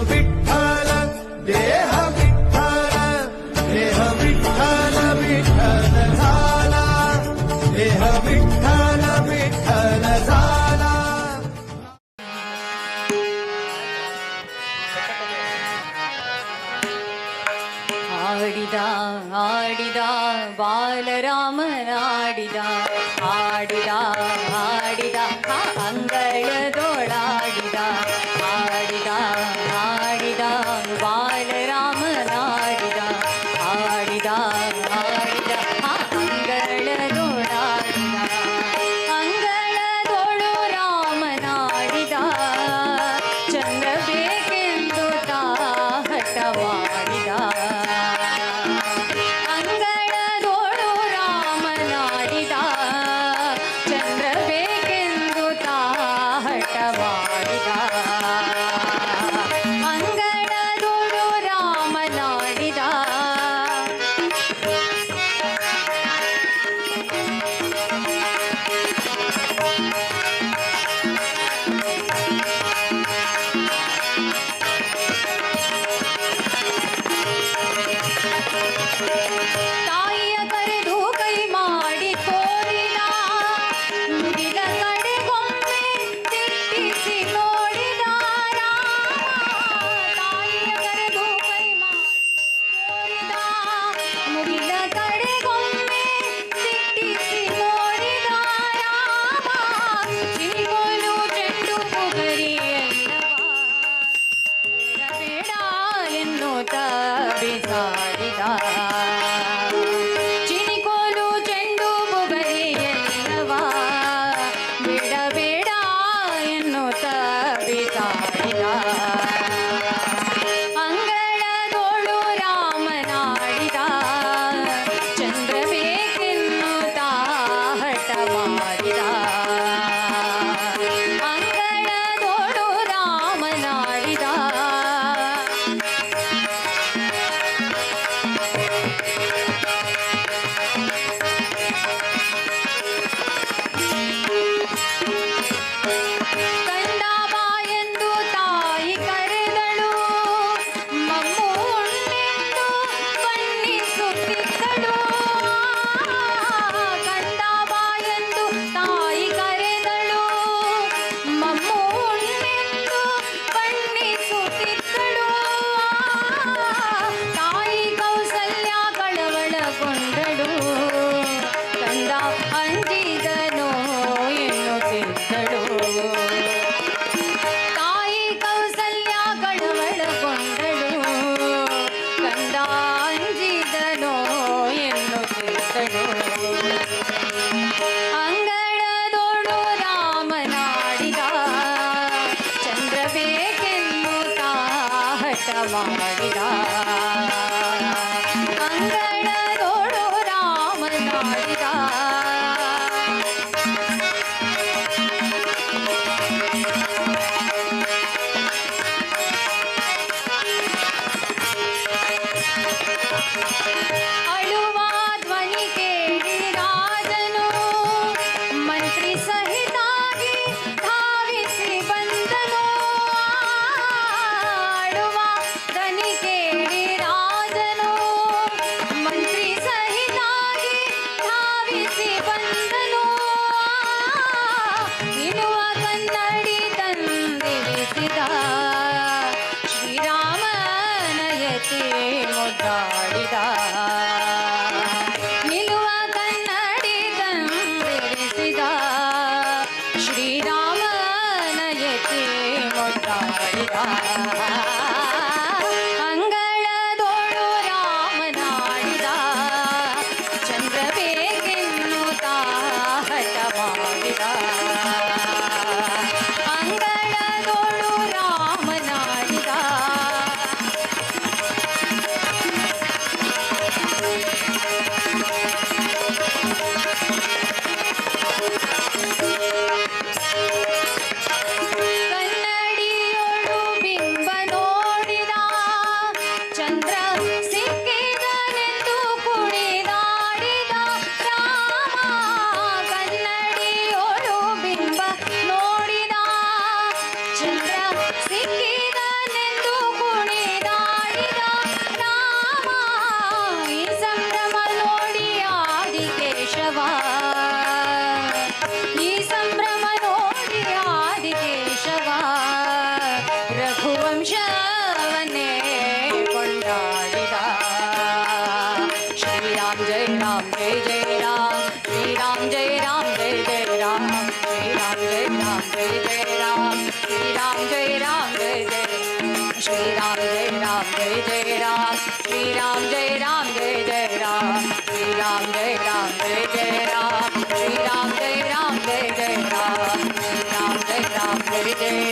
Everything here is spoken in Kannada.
ವಿಠಲ ದೇಹ ವಿಠಲ ದೇಹ ವಿಠಲ ವಿಠಲ ಝಾಲ ದೇಹ ವಿಠಲ ವಿಠಲ ಝಾಲ. ಆಡಿದ ಆಡಿದ ಬಾಲರಾಮನಾಡಿದ ಆಡಿದ ಆಡಿದ ಅಂಗಳದೊಳಾಡಿದ ಆಡಿದ ಆಡಿದ ಬಾಲರಾಮನಾಡಿದ ಆಡಿದ ಆಡಿದ ಅಂಗಳದೊಳಾಡಿದ ಅಂಗಳದೊಳು ರಾಮನಾಡಿದ ಚಂದ್ರ ಬೇಕೆಂದು ತಾ ಹಠ ಮಾಡಿದ ಅಂಗಳದೊಳು ರಾಮನಾಡಿದ ಚಂದ್ರ ಬೇಕೆಂದು ತಾ ಹಠ ಮಾಡಿದ ಅಂಗಳದೊಳು ರಾಮನಾಡಿದ ತಾಯಿಯ ಕರೆದು ಕೈ ಮಾಡಿ ತೋರಿದ ಮುಗಿಲ ಕಡೆಗೊಮ್ಮೆ ದಿಟ್ಟಿಸಿ ನೋಡಿದ ರಾಮ ತಾಯಿಯ ಕರೆದು ಕೈ ಮಾಡಿ ತೋರಿದ ಮುಗಿಲ ಕಡೆಗೊಮ್ಮೆ ದಿಟ್ಟಿಸಿ ನೋಡಿದ ರಾಮ ಚಿನಿಗೋಲು ಚೆಂಡು ಪುಗರಿ ಬೇಡ ಎನ್ನುತ್ತ ಬಿಸಾಡಿದ ಚಿನಿಕೋಲು ಚೆಂಡು ಬುಗರಿ ಎಲ್ಲವ ಬೇಡ ಬೇಡ ಎನ್ನುತ್ತ ಬಿಸಾಡಿದ ಅಂಗಳದೊಳು ರಾಮನಾಡಿದ ಚಂದ್ರ ಬೇಕೆನ್ನುತ್ತ ಹಠ ಮಾಡಿದ ಅಂಗಳದೊಳು ರಾಮನಾಡಿದ ಕಂಡ ಬಾ ಎಂದು ತಾಯಿ ಕರೆದಳು ಮಮ್ಮು ಉಣ್ಣೆಂದು ಬಣ್ಣಿಸುತ್ತಿದ್ದಳು ಕಂಡ ಬಾ ಎಂದು ತಾಯಿ ಕರೆದಳು ಮಮ್ಮು ಉಣ್ಣೆಂದು ಬಣ್ಣಿಸುತ್ತಿದ್ದಳು ತಾಯಿ ಕೌಸಲ್ಯ ಕಳವಳಗೊಂಡಳು ಕಂದ ಅಂಜಿದನೋ ಎನ್ನುತ್ತಿದ್ದಳು ತಾಯಿ ಕೌಸಲ್ಯ ಕಳವಳಗೊಂಡಳು ಕಂದ ಅಂಜಿದನೋ ಎನ್ನುತ್ತಿದ್ದಳು ಅಂಗಳದೊಳು ರಾಮನಾಡಿದ ಚಂದ್ರ ಬೇಕೆನ್ನುತ್ತ ಹಠ ಮಾಡಿದ ಅಂಗಳದೊಳು ರಾಮನಾಡಿದ ಅಳುವ ಧ್ವನಿ ಕೇಳಿ ರಾಜನು ಮಂತ್ರಿ ಸಹಿತಾಗಿ ಧಾವಿಸಿ ಬಂದನು ಅಳುವ ಧ್ವನಿ ಕೇಳಿ ರಾಜನು ಮಂತ್ರಿ ಸಹಿತಾಗಿ ಧಾವಿಸಿ ಬಂದನು ನಿಲುವ ಕನ್ನಡಿ ತಂದಿರಿಸಿದ ಶ್ರೀರಾಮನಯತಿ ಮುದ್ದಾಡಿದ ನಿಲುವ ಕನ್ನಡಿ ತಂದಿರಿಸಿದ ಶ್ರೀರಾಮನಯತಿ ಮುದ್ದಾಡಿದ ಅಂಗಳದೊಳು ರಾಮನಾಡಿದ ಚಂದ್ರ ಬೇಕೆನ್ನುತ್ತ ಹಠ ಮಾಡಿದ ಅಂಗಳದೊಳು ರಾಮನಾಡಿದ ರಘುವಂಶವನ್ನೇ ಕೊಂಡಾಡಿದ ಶ್ರೀರಾಮ್ ಜಯ ರಾಮ್ ಜಯ ಜಯ ರಾಮ್ ಶ್ರೀರಾಮ್ ಜಯ ರಾಮ್ ಜಯ ಜಯ ರಾಮ್ ಶ್ರೀರಾಮ್ ಜಯ ರಾಮ್ ಜಯ ಜಯ ರಾಮ್ ಶ್ರೀರಾಮ್ ಜಯ ರಾಮ್ ಜಯ ಜಯ ಶ್ರೀರಾಮ್ ಜಯ ರಾಮ್ ಜಯ ಜಯ ರಾಮ್ ಶ್ರೀರಾಮ್ ಜಯ ರಾಮ್ ಜಯ ಜಯ ರಾಮ್ ಶ್ರೀರಾಮ್ ಜಯ ರಾಮ್ ಜಯ ಜಯ ರಾಮ್ ಶ್ರೀರಾಮ್ ಜಯ ರಾಮ್ ಜಯ ಜಯ ರಾಮ್ ಶ್ರೀರಾಮ್ ಜಯ ರಾಮ್ ಜಯ ಜಯ